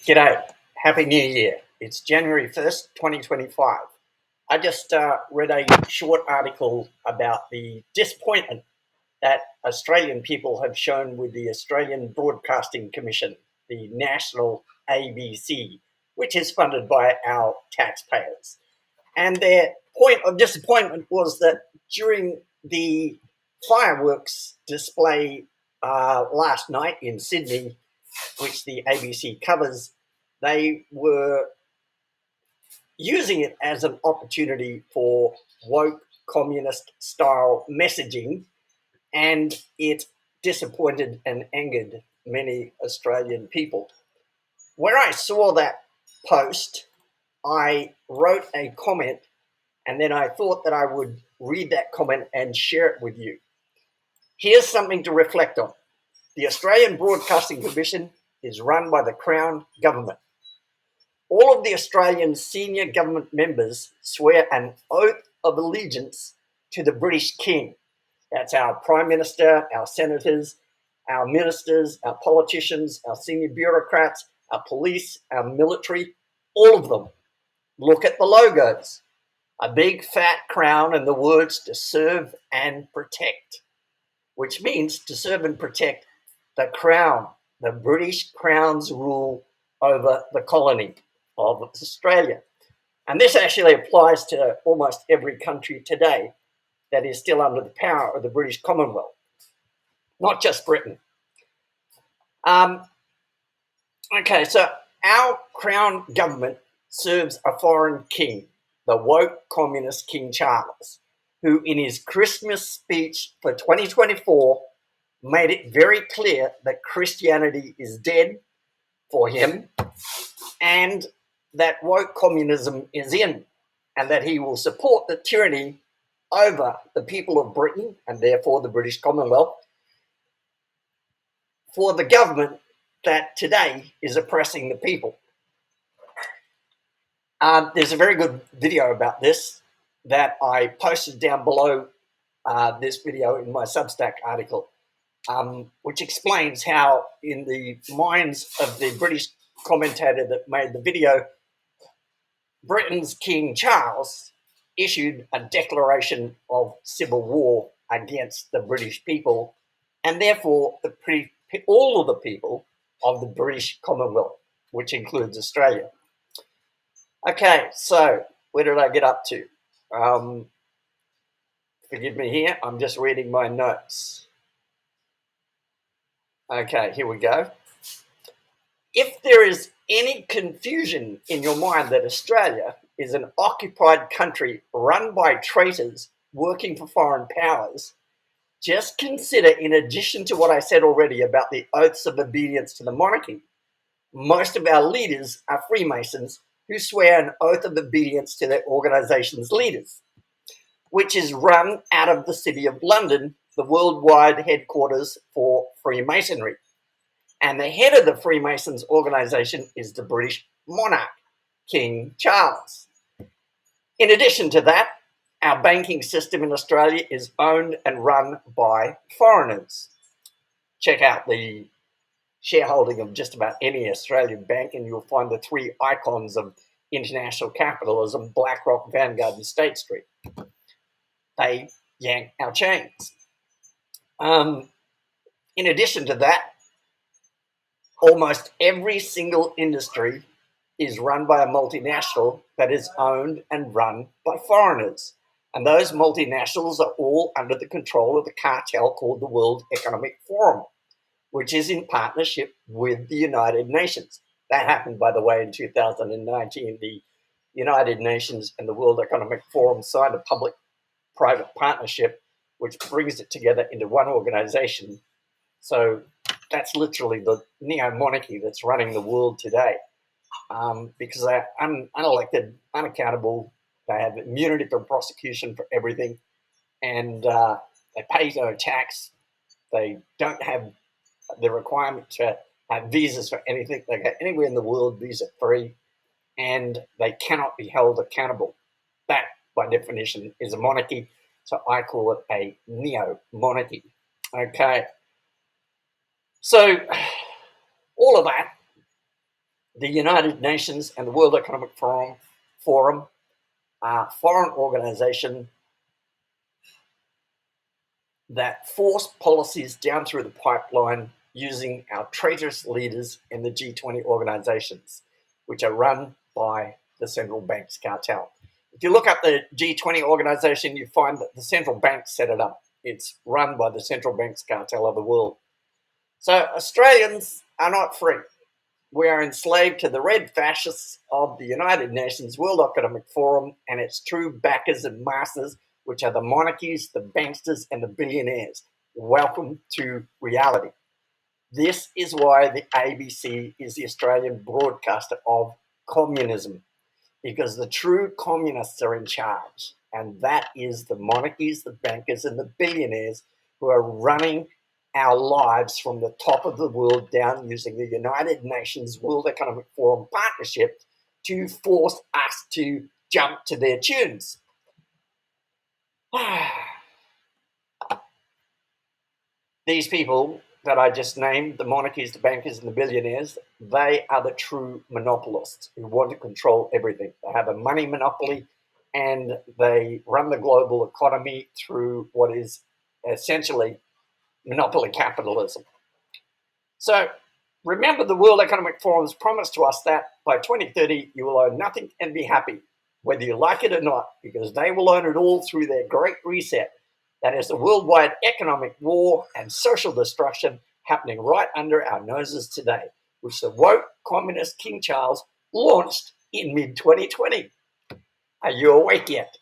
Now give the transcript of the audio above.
G'day, Happy New Year. It's January 1st, 2025. I just read a short article about the disappointment that Australian people have shown with the Australian Broadcasting Commission, the national ABC, which is funded by our taxpayers. And their point of disappointment was that during the fireworks display last night in Sydney, which the ABC covers, they were using it as an opportunity for woke communist style messaging, and it disappointed and angered many Australian people. When I saw that post, I wrote a comment, and then I thought that I would read that comment and share it with you. Here's something to reflect on. The Australian Broadcasting Commission is run by the Crown Government. All of the Australian senior government members swear an oath of allegiance to the British King. That's our Prime Minister, our senators, our ministers, our politicians, our senior bureaucrats, our police, our military, all of them. Look at the logos. A big fat crown and the words to serve and protect, which means to serve and protect the Crown, the British Crown's rule over the colony of Australia. And this actually applies to almost every country today that is still under the power of the British Commonwealth, not just Britain. Okay, so our Crown government serves a foreign king, the woke communist King Charles, who in his Christmas speech for 2024 made it very clear that Christianity is dead for him and that woke communism is in, and that he will support the tyranny over the people of Britain and therefore the British Commonwealth for the government that today is oppressing the people. There's a very good video about this that I posted down below this video in my Substack article, which explains how, in the minds of the British commentator that made the video, Britain's King Charles issued a declaration of civil war against the British people, and therefore all of the people of the British Commonwealth, which includes Australia. Okay, so where did I get up to? Forgive me here, I'm just reading my notes. Okay, here we go. If there is any confusion in your mind that Australia is an occupied country run by traitors working for foreign powers, just consider, in addition to what I said already about the oaths of obedience to the monarchy, most of our leaders are Freemasons who swear an oath of obedience to their organisation's leaders, which is run out of the City of London, the worldwide headquarters for Freemasonry. And the head of the Freemasons organisation is the British monarch, King Charles. In addition to that, our banking system in Australia is owned and run by foreigners. Check out the shareholding of just about any Australian bank and you'll find the three icons of international capitalism: BlackRock, Vanguard and State Street. They yank our chains. In addition to that, almost every single industry is run by a multinational that is owned and run by foreigners. And those multinationals are all under the control of the cartel called the World Economic Forum, which is in partnership with the United Nations. That happened, by the way, in 2019. The United Nations and the World Economic Forum signed a public-private partnership which brings it together into one organization. So that's literally the neo-monarchy that's running the world today, because they're unelected, unaccountable, they have immunity from prosecution for everything, and they pay no tax. They don't have the requirement to have visas for anything. They go anywhere in the world visa-free, and they cannot be held accountable. That, by definition, is a monarchy, so I call it a neo-monarchy. Okay. So all of that The United Nations and the World Economic Forum are foreign organizations that force policies down through the pipeline using our traitorous leaders in the G20 organizations, which are run by the central banks cartel. If you look up the G20 organization, you find that the central banks set it up. It's run by the central banks cartel of the world. So Australians are not free. We are enslaved to the red fascists of the United Nations, World Economic Forum, and its true backers and masters, which are the monarchies, the banksters, and the billionaires. Welcome to reality. This is why the ABC is the Australian broadcaster of communism, because the true communists are in charge, and that is the monarchies, the bankers, and the billionaires who are running our lives from the top of the world down using the United Nations World Economic Forum partnership to force us to jump to their tunes. These people that I just named, the monarchies, the bankers, and the billionaires, they are the true monopolists who want to control everything. They have a money monopoly and they run the global economy through what is essentially monopoly capitalism. So remember, the World Economic Forum's promise to us that by 2030 you will own nothing and be happy, whether you like it or not, because they will own it all through their great reset. That is the worldwide economic war and social destruction happening right under our noses today, which the woke communist King Charles launched in mid-2020. Are you awake yet?